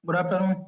Good afternoon.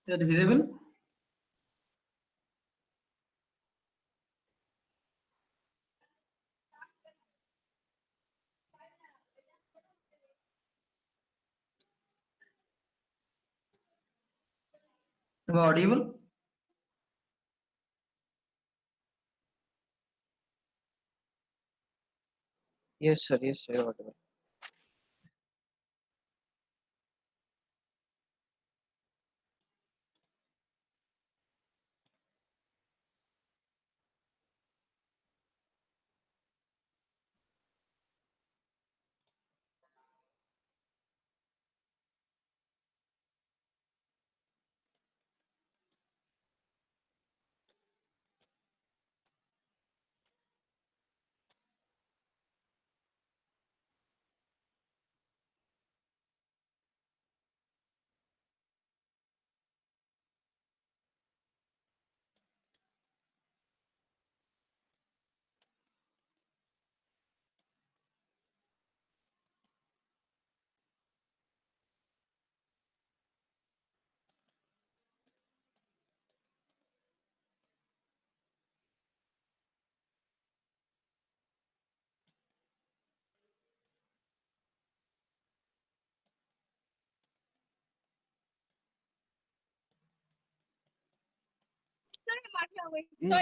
Is it visible? Am I audible? Yes, sir. Yes, sir. Audible. Sorry. No.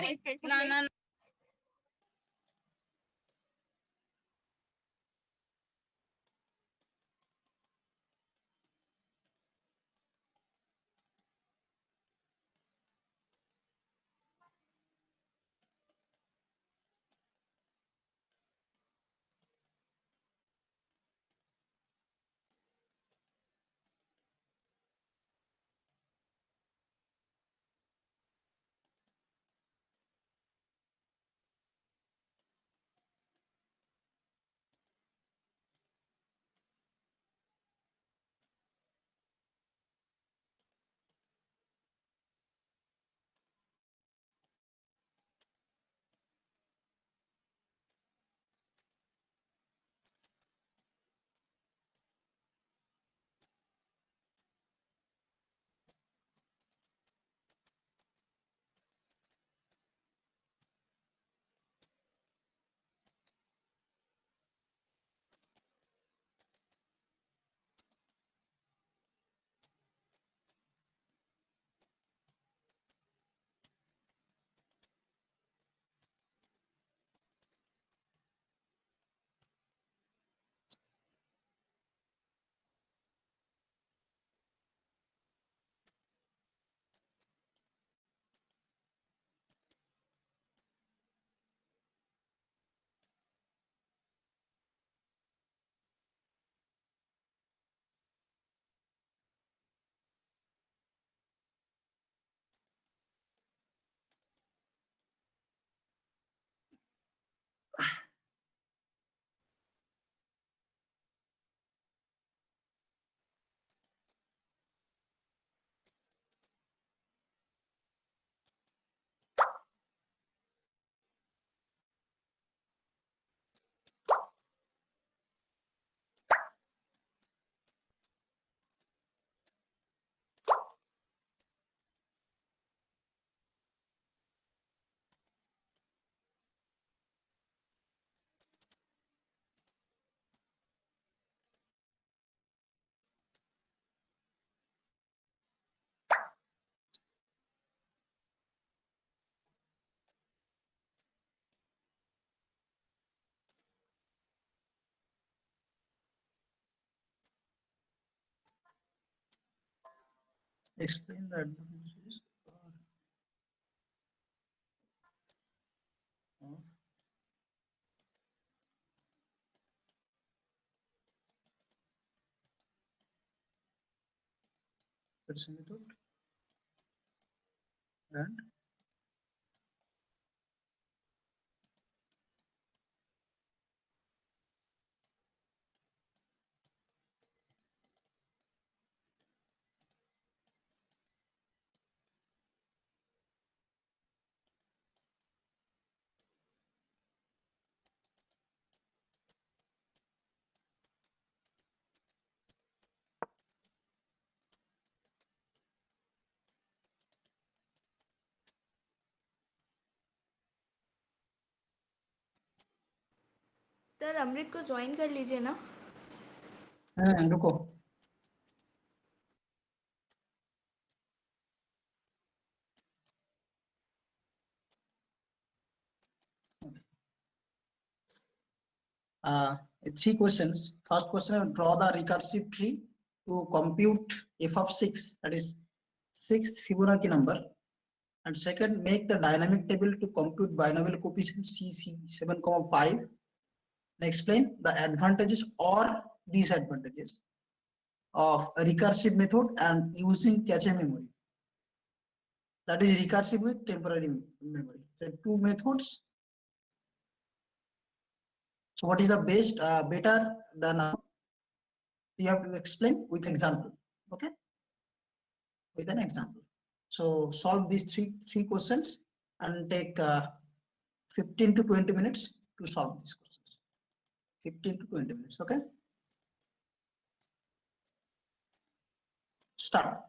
Explain the advantages of person method and sir Amrit को join कर लीजिए ना। हाँ रुको three questions. First question, draw the recursive tree to compute f of 6, that is sixth Fibonacci number. And second, make the dynamic table to compute binomial coefficient CC 7,5 and explain the advantages or disadvantages of a recursive method and using cache memory. That is recursive with temporary memory. The two methods. So what is the best, better than you have to explain with example. Okay, with an example. So solve these three questions and take 15 to 20 minutes to solve these questions. 15 to 20 minutes. Okay, start.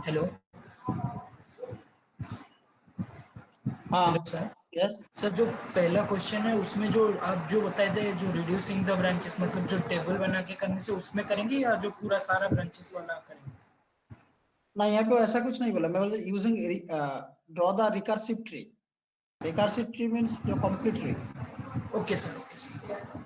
Hello हाँ hello sir. Yes sir जो पहला question है उसमें जो आप जो बताए थे जो रिड्यूसिंग द ब्रांचेस मतलब जो टेबल बना के करने से उसमें करेंगे या जो पूरा सारा ब्रांचेस वाला करेंगे? ना, यहाँ पे ऐसा कुछ नहीं बोला, मैं बोला using draw the recursive tree. Recursive tree means your complete tree. Okay sir, okay sir.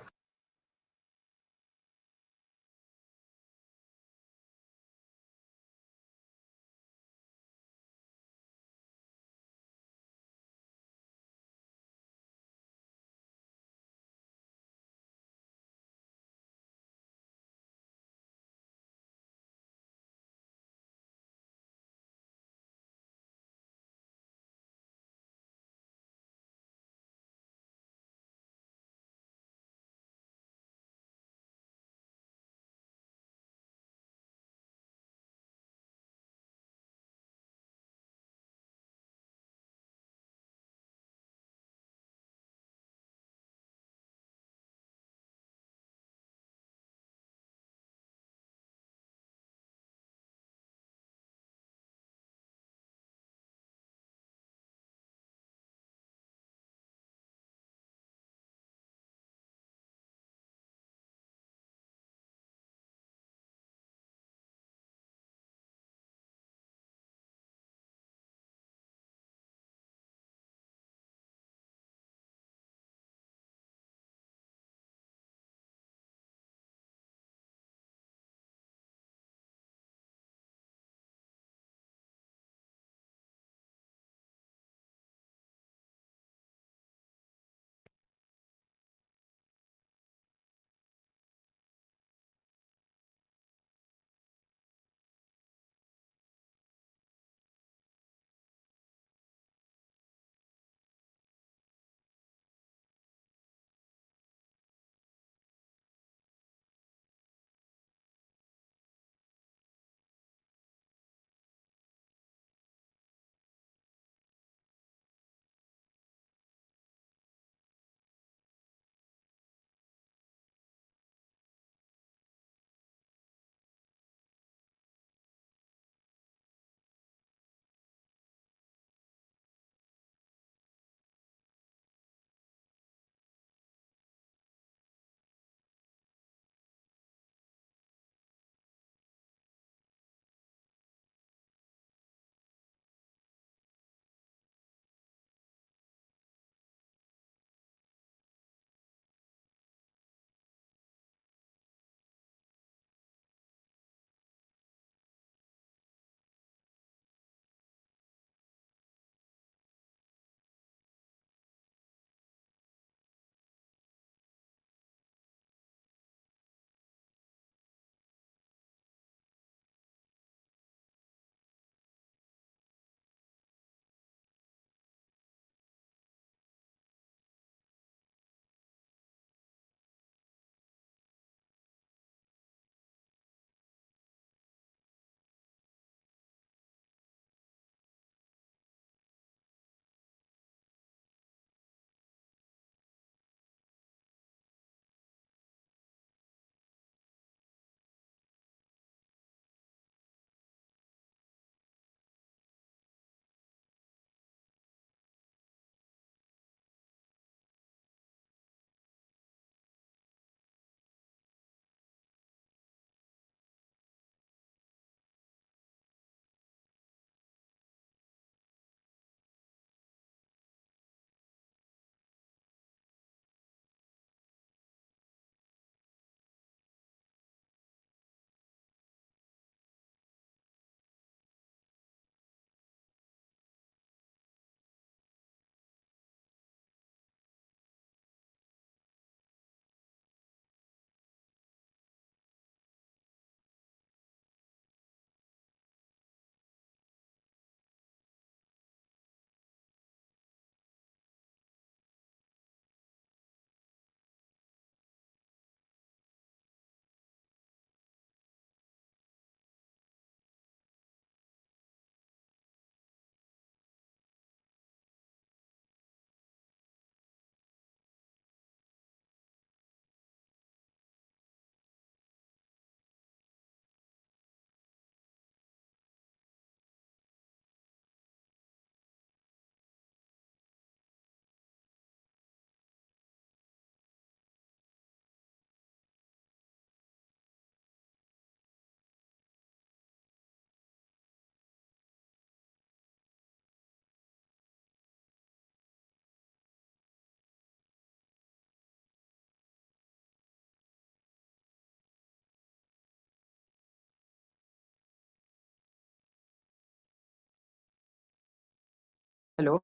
Hello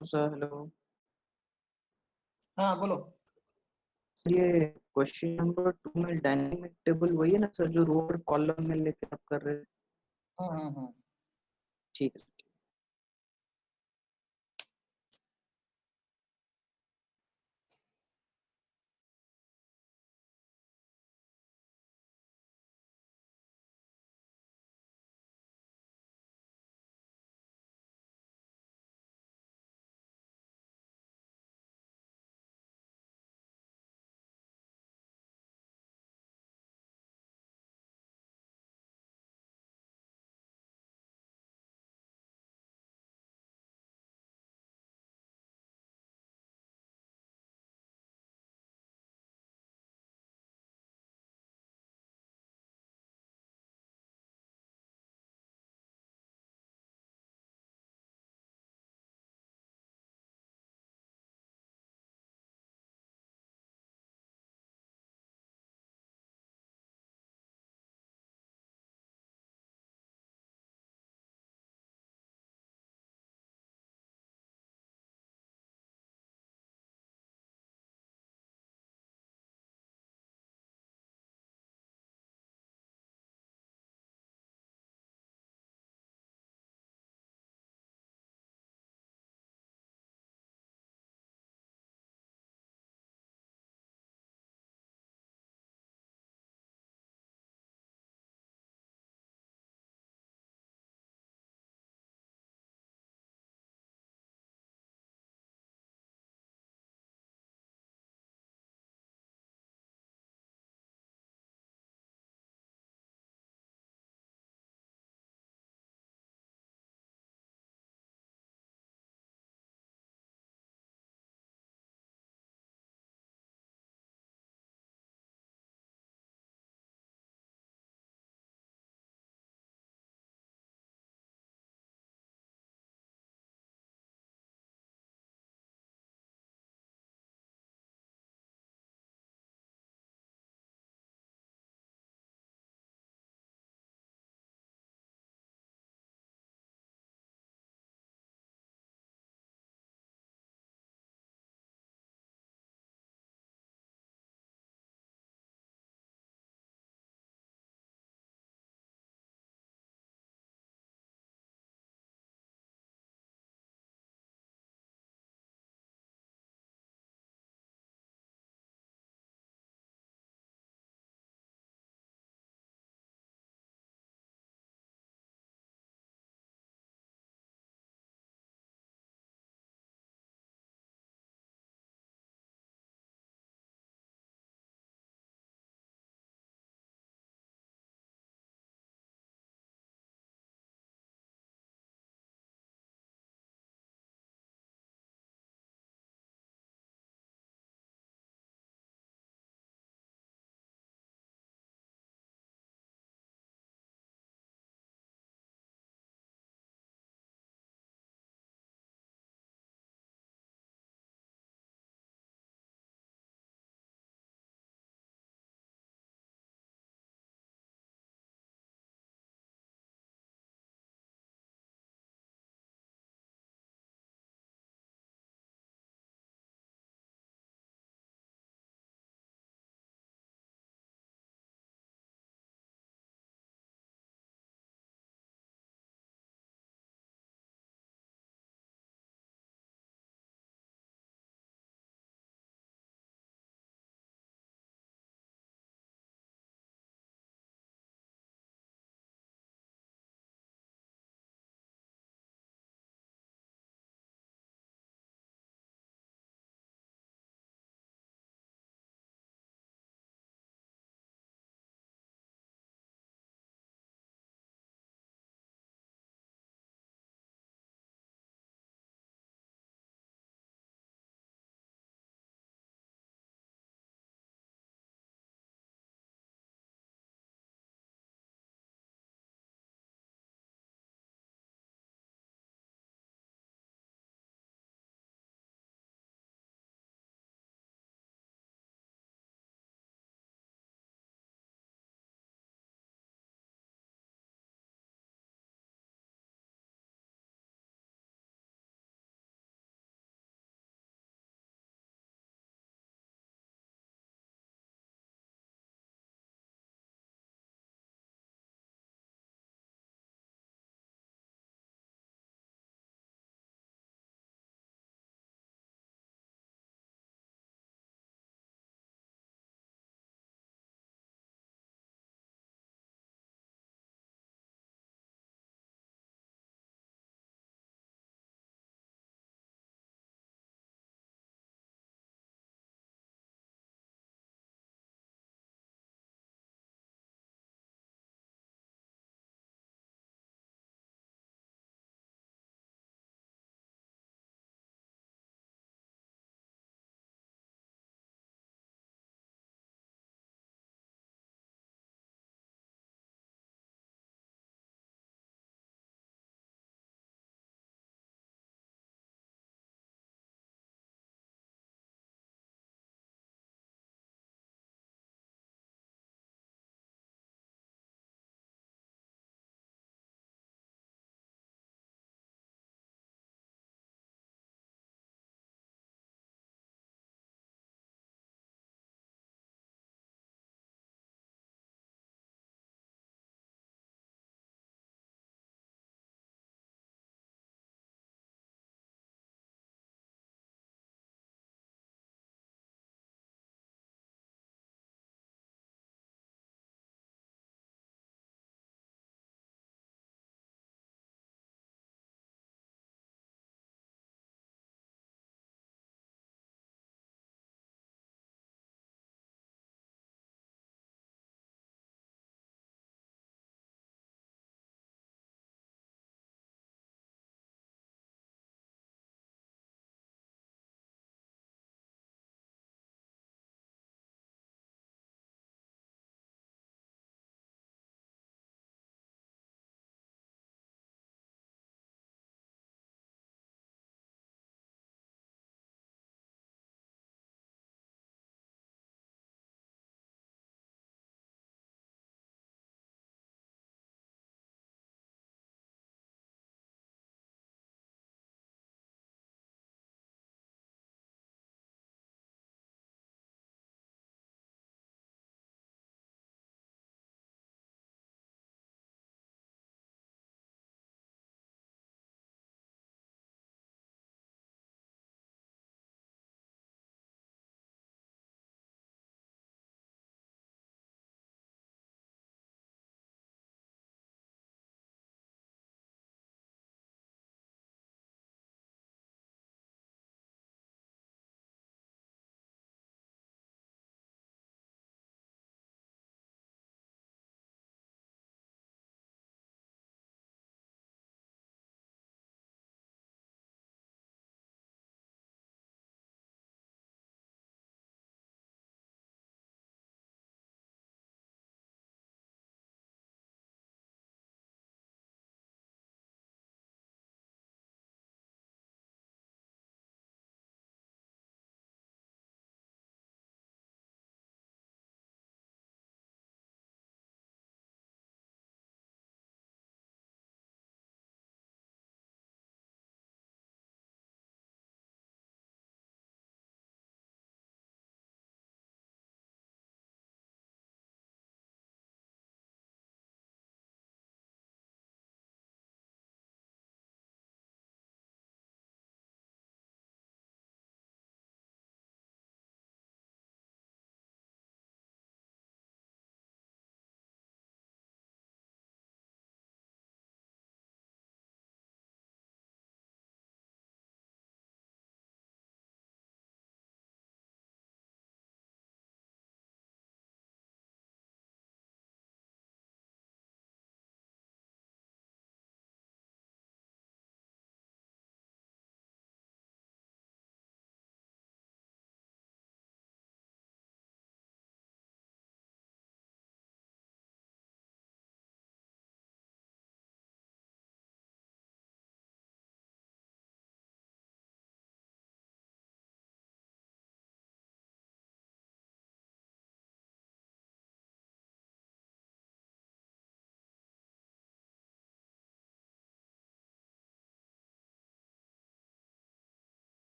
sir, hello हाँ बोलो। सर। ये क्वेश्चन नंबर 2 में डायनेमिक टेबल वही है ना सर, जो रो और कॉलम में लेके आप कर रहे हैं? हाँ हाँ हाँ। ठीक है।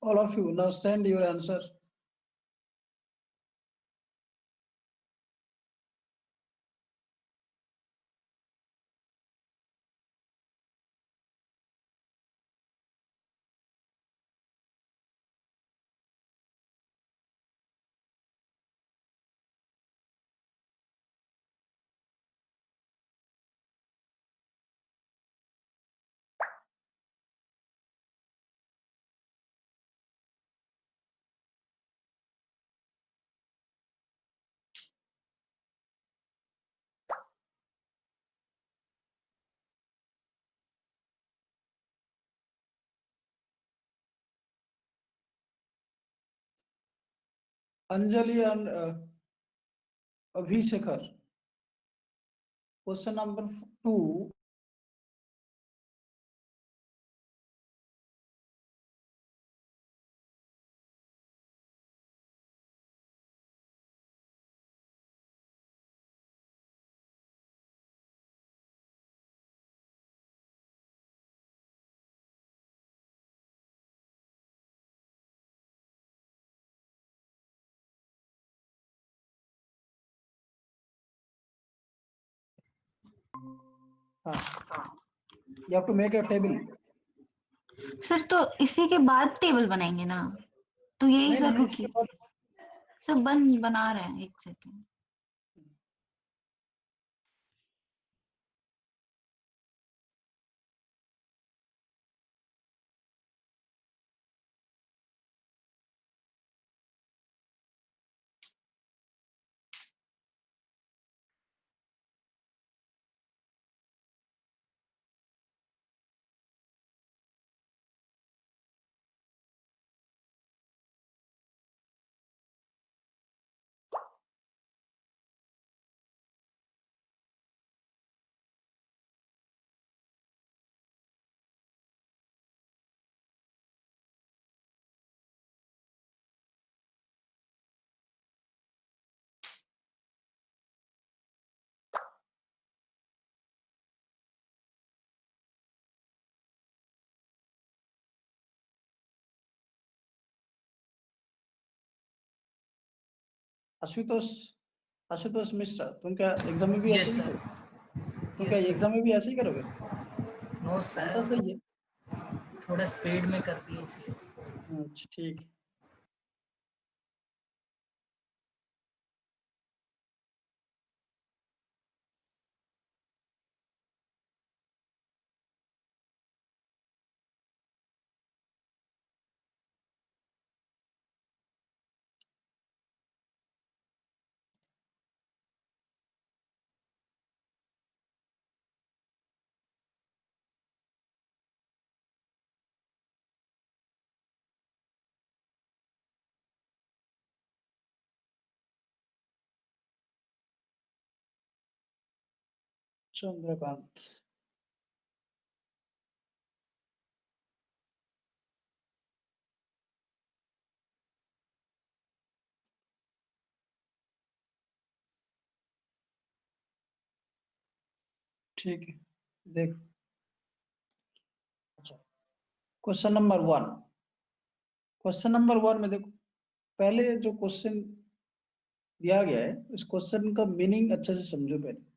All of you now send your answer. Anjali and Abhishekar. Question number 2. You have to make a table. Sir तो इसी के बाद टेबल बनाएंगे ना, तो यही नहीं, सर नहीं, इसके रुकिए बाद सर, बना रहे हैं, एक सेकेंड। आशुतोष, आशुतोष मिश्रा, तुम क्या एग्जाम में भी ऐसे यस ही सर, करोगे? तुम क्या यस एग्जाम में भी ऐसे ही करोगे? नो आंसर सर, सही है। थोड़ा स्पीड में कर दिए इसलिए। अच्छा, ठीक। चंद्रकांत, ठीक है, देख। अच्छा, क्वेश्चन नंबर 1। क्वेश्चन नंबर 1 में देखो, पहले जो क्वेश्चन दिया गया है उस क्वेश्चन का मीनिंग अच्छे से समझो पहले।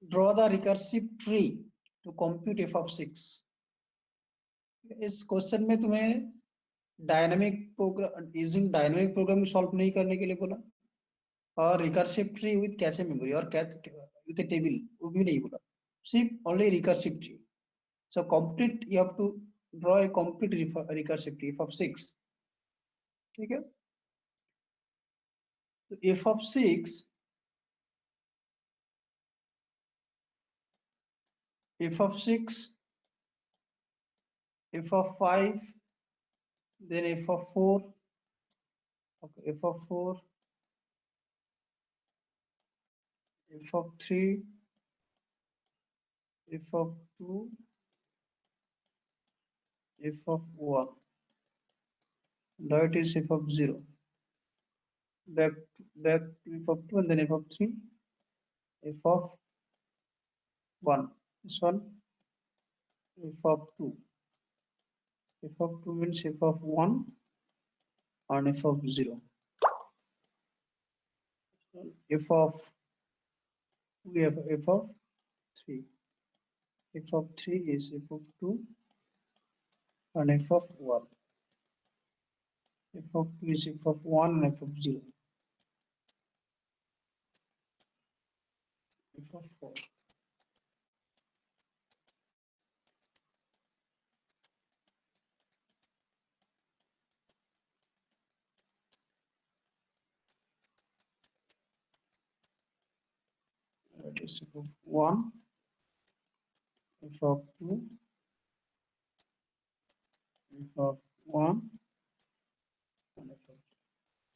Draw the recursive tree to compute F of 6। इस क्वेश्चन में तुम्हें dynamic program using dynamic program solve नहीं करने के लिए बोला, और recursive tree with cache memory और विद टेबल वो भी नहीं बोला, सिर्फ only recursive tree. So complete you have to draw a complete recursive tree F of 6। ठीक है, तो F of 6, f of 6, f of 5, then f of 4, okay, f of 4, f of 3, f of 2, f of 1. That is f of 0. Back to f of 2 and then f of 3, f of 1. This one, f of 2. f of 2 means f of 1 and f of 0. F of we have f of 3. F of 3 is f of 2 and f of 1. F of 2 is f of 1 and f of 0. F of 4. That is f of 1, f of 2, f of 1 and f of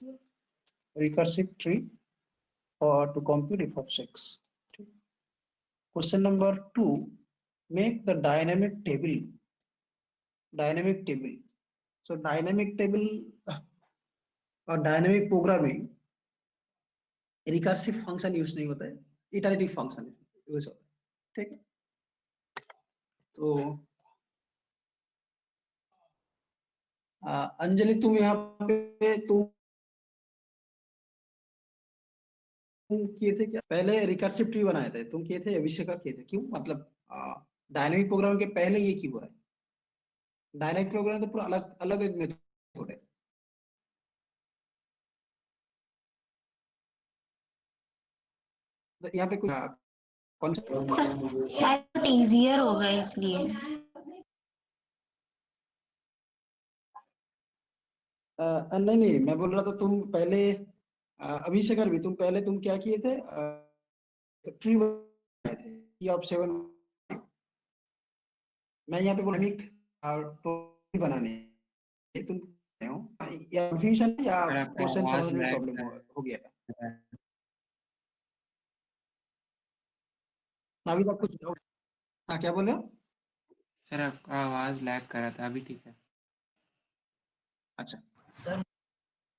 0. Recursive tree or to compute f of 6. Question number 2, make the dynamic table. Dynamic table. So dynamic table और dynamic programming recursive function use नहीं होता है, iterative function use होता है। ठीक है, तो अंजलि तुम यहाँ पे तुम किए थे क्या? पहले रिकर्सिव ट्री बनाए थे तुम, किए थे? अभिषेक किए थे? क्यों? मतलब डायनेमिक प्रोग्राम के पहले ये क्यों हो रहा है? डायनेमिक प्रोग्राम तो पूरा अलग अलग एक मेथड है। तो यहाँ पे कुछ सर इजियर होगा इसलिए। नहीं नहीं, मैं बोल रहा था तुम पहले अभिषेक भी तुम पहले तुम क्या किए थे? ट्री बनाए थे ऑफ 7। मैं यहाँ पे डायनेमिक ट्री बनाने तुम हो या कंफ्यूजन या क्वेश्चन समझने में प्रॉब्लम हो गया था? अभी तक कुछ डाउट? हाँ, क्या बोल रहे हो? सर आपका आवाज लैग कर रहा था, अभी ठीक है। अच्छा सर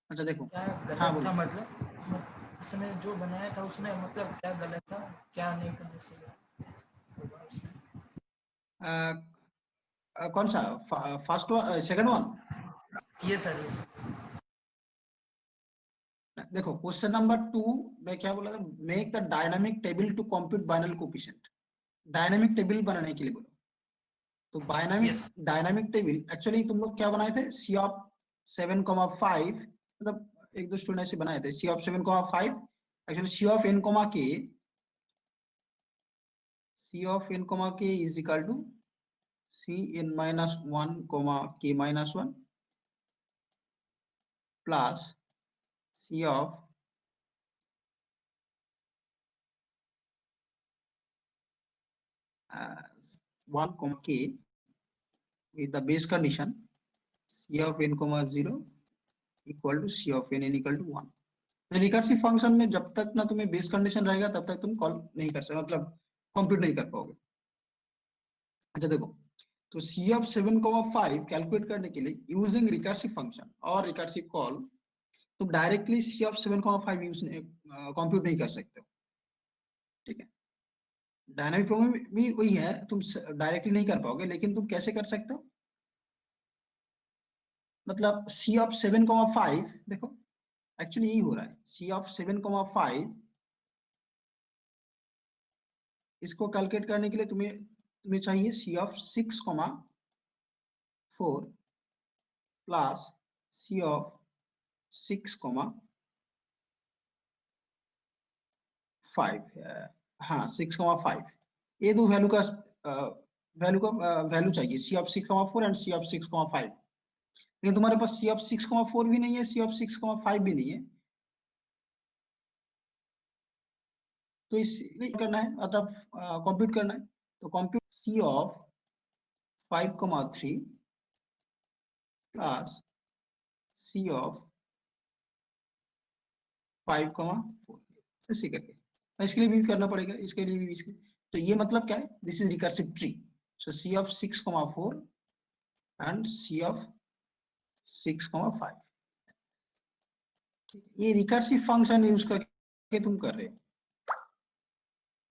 अच्छा, देखो क्या हाँ गलत था, बोलो। मतलब इसमें जो बनाया था उसमें मतलब क्या गलत था, क्या नहीं करने से होगा उसमें? कौन सा? First one, second one? ये सर देखो क्वेश्चन नंबर 2 में क्या बोला था? Make the dynamic table to compute binary coefficient. Dynamic table बनाने के लिए बोला। तो डायनामिक टेबल एक्चुअली तुम लोग क्या बनाए थे? सी ऑफ 7,5, मतलब एक दो स्टूडेंट ऐसे बनाए थे। C of 7,5 actually C of n, K C of n, K is equal to C n minus 1, k minus 1 plus C of one comma k with the base condition c of n comma 0 equal to c of n equal to 1। Recursive function में जब तक ना तुम्हें base condition रहेगा तब तक तुम call नहीं कर सकते, मतलब कंप्यूट नहीं कर पाओगे। अच्छा देखो, तो c of 7,5 कैलकुलेट करने के लिए यूजिंग रिकर्सिव फंक्शन और रिकर्सिव कॉल तुम directly c of 7,5 use compute नहीं कर सकते हो। ठीक है, डायनामिक प्रोग्राम भी वही है, तुम डायरेक्टली नहीं कर पाओगे, लेकिन तुम कैसे कर सकते हो? मतलब c ऑफ 7,5 देखो एक्चुअली यही हो रहा है। c ऑफ 7,5 इसको कैलकुलेट करने के लिए तुम्हें चाहिए c of 6,4 plus c of 6,5। हाँ 6,5, ये दो वैल्यू का वैल्यू चाहिए, c of 6,4 and c of 6,5। लेकिन तुम्हारे पास c ऑफ 6,4 भी नहीं है, c ऑफ 6,5 भी नहीं है, तो इसलिए करना है, मतलब कंप्यूट करना है। तो compute c of 5,3 plus c of 5,4 ऐसे करके इसके लिए भी करना पड़ेगा, इसके लिए भी इसके। तो ये मतलब क्या है? This is recursive tree. So c of 6,4 and c of 6,5, ये रिकर्सिव फंक्शन यूज करके तुम कर रहे हो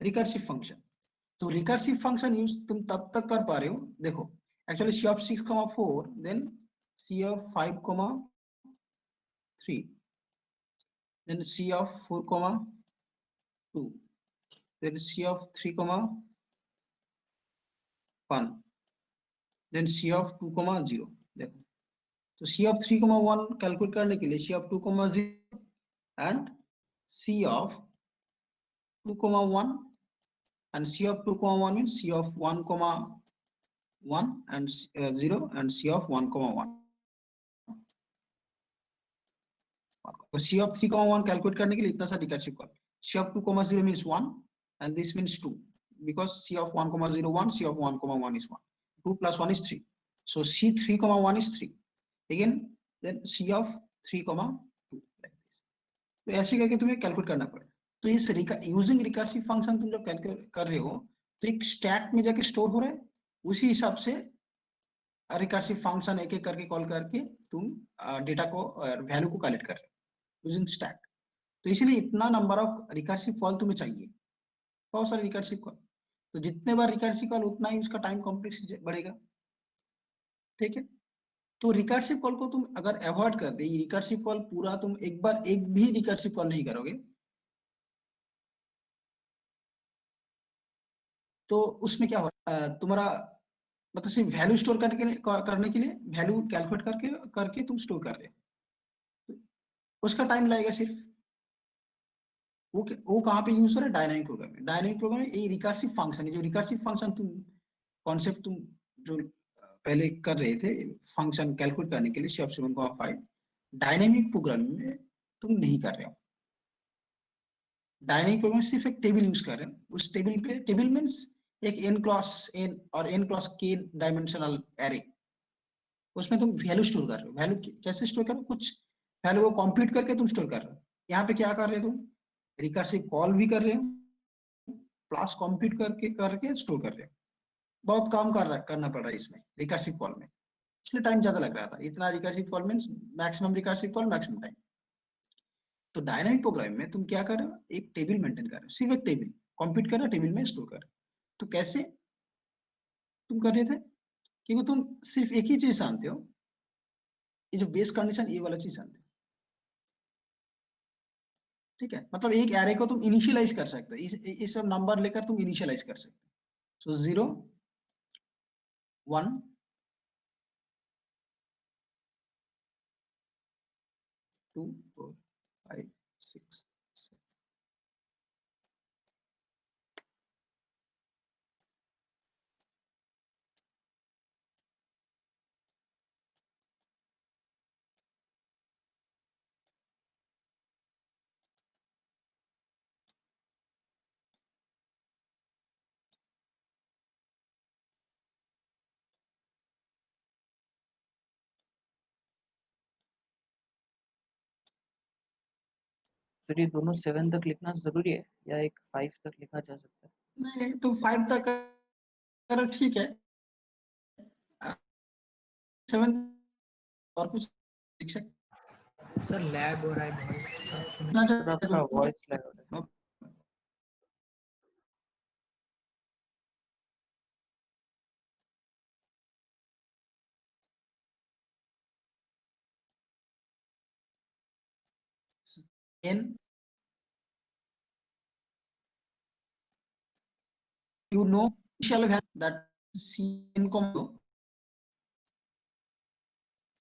रिकर्सिव फंक्शन। तो रिकर्सिव फंक्शन यूज तुम तब तक कर पा रहे हो, देखो actually C of 6 comma 4, then C of 5 comma 3, then C of 4 comma 2, then C of 3 comma 1, then C of 2 comma 0. देखो तो C of 3 comma 1 कैलकुलेट करने के लिए C of 2 comma 0 and C of 2 comma 1, and C of 2 comma 1 means C of 1 comma 1 and 0 and C of 1 comma 1. तो C of 3 comma 1 calculate करने के लिए इतना सा recursive call. C of 2 comma 0 means 1 and this means 2 because C of 1 comma 0 1, C of 1 comma 1 is 1. 2 plus 1 is 3. So C 3 comma 1 is 3. Again then C of 3 comma 2 like this. तो ऐसे करके तुम्हें calculate करना पड़ेगा. तो इस using recursive function तुम जब कैलकुलेट कर रहे हो तो एक स्टैक में जाके स्टोर हो रहा है, उसी हिसाब से रिकर्सिव फंक्शन एक एक करके कॉल करके तुम डेटा को वैल्यू को कलेक्ट कर रहे हो यूजिंग स्टैक. तो इसलिए इतना नंबर ऑफ रिकर्सिव कॉल तुम्हें चाहिए, बहुत सारे रिकर्सिव कॉल. तो जितने बार रिकर्सिव कॉल उतना ही उसका टाइम कॉम्प्लेक्सिटी बढ़ेगा. ठीक है. तो रिकर्सिव कॉल को तुम अगर अवॉइड कर दे, रिकर्सिव कॉल पूरा तुम एक बार एक भी रिकर्सिव कॉल नहीं करोगे तो उसमें क्या हो तुम्हारा मतलब सिर्फ वैल्यू स्टोर करने के लिए वैल्यू कैलकुलेट करके तुम स्टोर कर रहे हो, उसका टाइम लगेगा सिर्फ. वो कहाँ पे यूज हो रहा है? डायनामिक प्रोग्राम में. डायनामिक प्रोग्राम में ये रिकर्सिव फंक्शन है. जो रिकर्सिव फंक्शन तुम कॉन्सेप्ट तुम जो पहले कर रहे थे फंक्शन कैलकुलेट करने के लिए C of 7,5, डायनामिक प्रोग्राम में तुम नहीं कर रहे हो. डायनामिक प्रोग्राम में सिर्फ एक टेबल यूज कर रहे हो. उस टेबल पे, टेबल मींस एक n क्रॉस n और n cross k dimensional array, उसमें तुम वैल्यू स्टोर कर रहे हो. वैल्यू कैसे स्टोर कर रहे हो? कुछ वैल्यू को कंप्यूट करके तुम स्टोर कर रहे हो. यहाँ पे क्या कर रहे हो तुम? रिकर्सिव कॉल भी कर रहे हो प्लस कंप्यूट करके स्टोर कर रहे हो. बहुत काम करना पड़ रहा है इसमें रिकर्सिव कॉल में, इसलिए टाइम ज्यादा लग रहा था. इतना recursive call means maximum recursive call maximum time. तो डायनामिक प्रोग्राम में तुम क्या कर रहे हो? एक टेबल मेंटेन कर रहे हो, सिर्फ एक टेबल कंप्यूट कर रहे हो, टेबल में स्टोर कर रहे हो. तो कैसे तुम कर रहे थे? क्योंकि तुम सिर्फ एक ही चीज जानते हो, ये जो बेस कंडीशन ये वाला चीज जानते हो. ठीक है. मतलब एक एरे को तुम इनिशियलाइज कर सकते हो, इस सब नंबर लेकर तुम इनिशियलाइज कर सकते हो. सो 0 1 2 4 5 6 7. सर ये दोनों 7 तक लिखना जरूरी है या एक 5 तक लिखा जा सकता है? नहीं तुम 5 तक करो ठीक है. 7 और कुछ लिख सकते सर लैग हो रहा है वॉइस सब सुने. ना सर आपका वॉइस लैग हो रहा है. n. You know initial value that Cn comma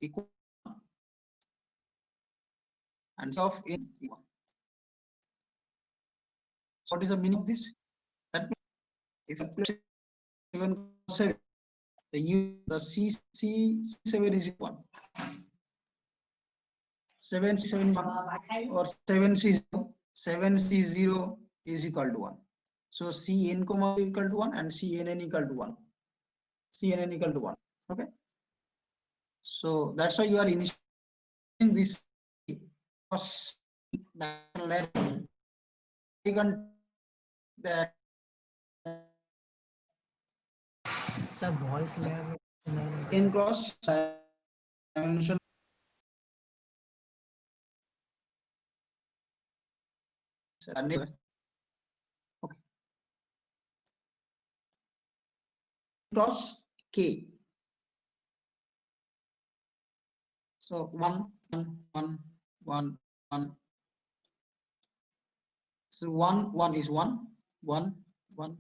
equal and of n equal. So what is the meaning of this? That means if you put 7 7, the C7 is equal 7 7 or 7C0 is equal to 1. So Cn comma equal to 1 and Cnn equal to 1. Cnn equal to 1. Okay. So that's why you are initiating this that sir voice lag n cross dimension okay. Cross k So 1, 1, 1, 1, 1. So 1, 1 is 1, 1, 1.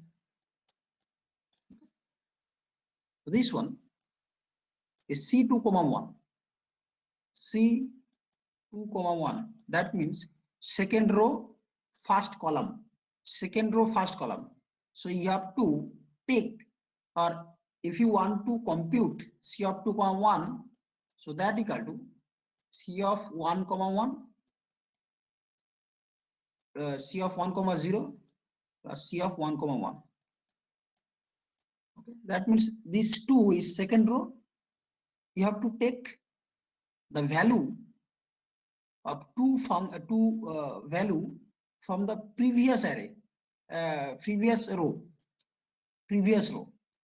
This one is C2, 1. C2, 1. That means second row, first column. Second row, first column. So you have to take, or if you want to compute C of 2, 1, so that equal to C of 1, 1, C of 1, 0 plus C of 1, 1. Okay. That means this 2 is second row. You have to take the value of two value from the previous array, previous row,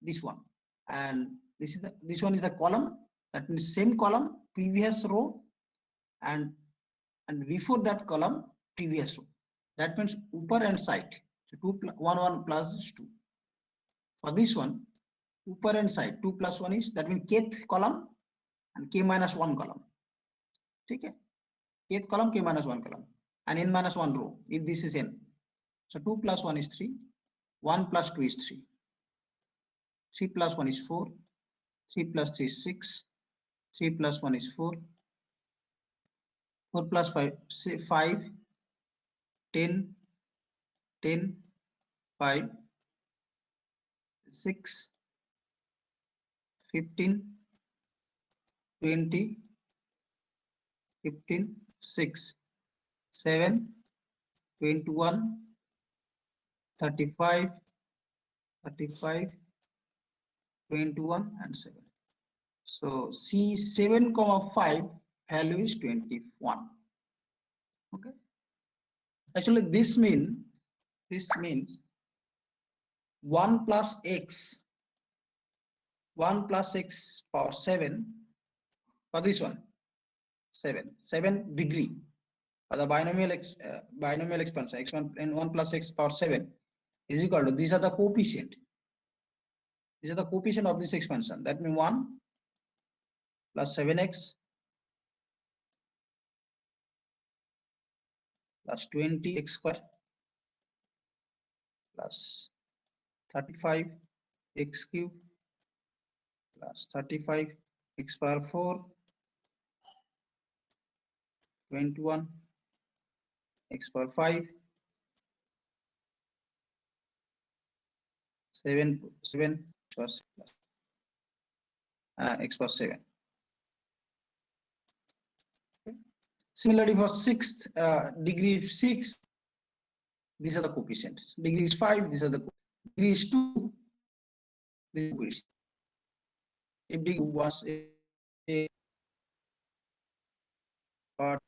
this one, and this one is the column. That means same column, previous row, and before that column, previous row. That means upper and side. So 1 plus 2. For this one, upper and side 2 plus 1 is, that means kth column and k minus 1 column. Okay. Kth column, k minus 1 column, and n minus 1 row if this is n. So 2 plus 1 is 3, 1 plus 2 is 3, 3 plus 1 is 4, 3 plus 3 is 6, 3 plus 1 is 4, 4 plus 5, 5, 10, 10, 5, 6, 15, 20, 15, 6, 7, 21, 35, 35, 21, and 7. So C7, 5 value is 21. Okay. Actually, this means 1 plus x power 7 for this one, 7 degree for the binomial expansion, x1 and 1 plus x power 7 is equal to, these are the coefficient. These are the coefficient of this expansion. That means 1 plus 7x plus 20x square plus 35x cube plus 35x power 4, 21 x power 5, 7 plus x power 7. Okay. Similarly, for sixth degree 6, these are the coefficients. Degree is 5, these are the coefficients. Degree is 2, this is the coefficient. If degree was a part,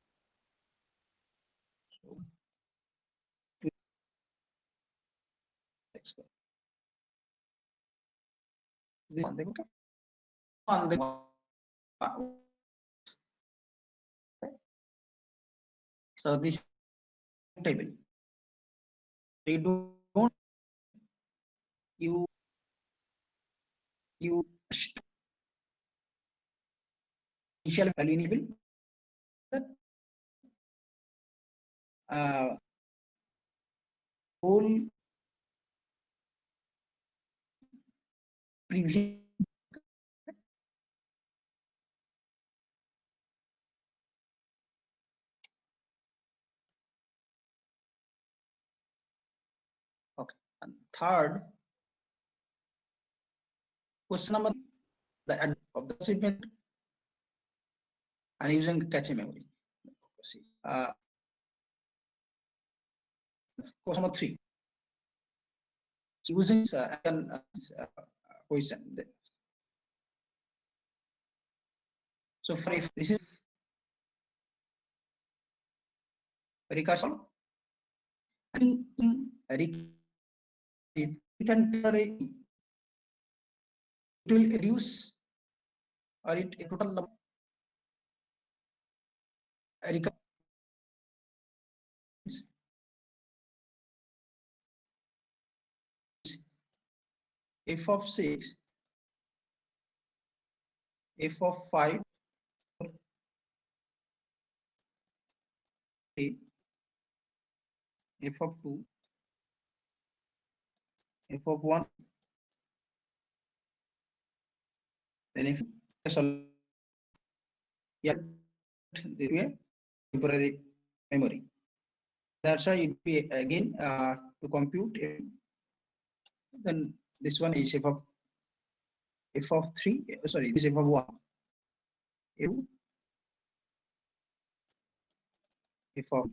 so 2x square. This one, okay. On the so this table, you don't you initial value enable that whole previous. Okay, and third question number, the add of the segment and using cache memory. See, question number 3, using question. So for if this is recursion, in it will reduce, or it total number f of 6, f of 5, 3, f of 2, f of 1, then if the temporary memory. That's why it be again to compute. Then this one is f of 3. Sorry, this is f of 1. F of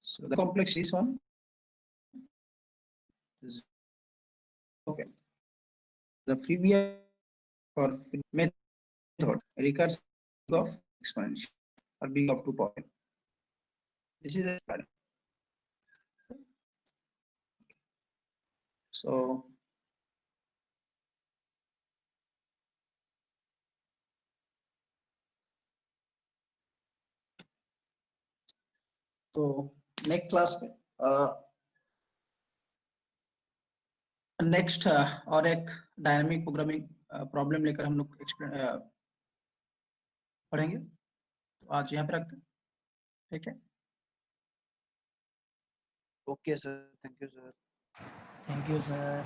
so the complex is one. Okay. The previous or method recursive of exponential or big of 2 power. This is the pattern. So next class में next और एक dynamic programming problem लेकर हम लोग पढ़ेंगे। तो आज यहाँ पे रखते हैं, ठीक है। Okay, sir. Thank you, sir. Thank you, sir.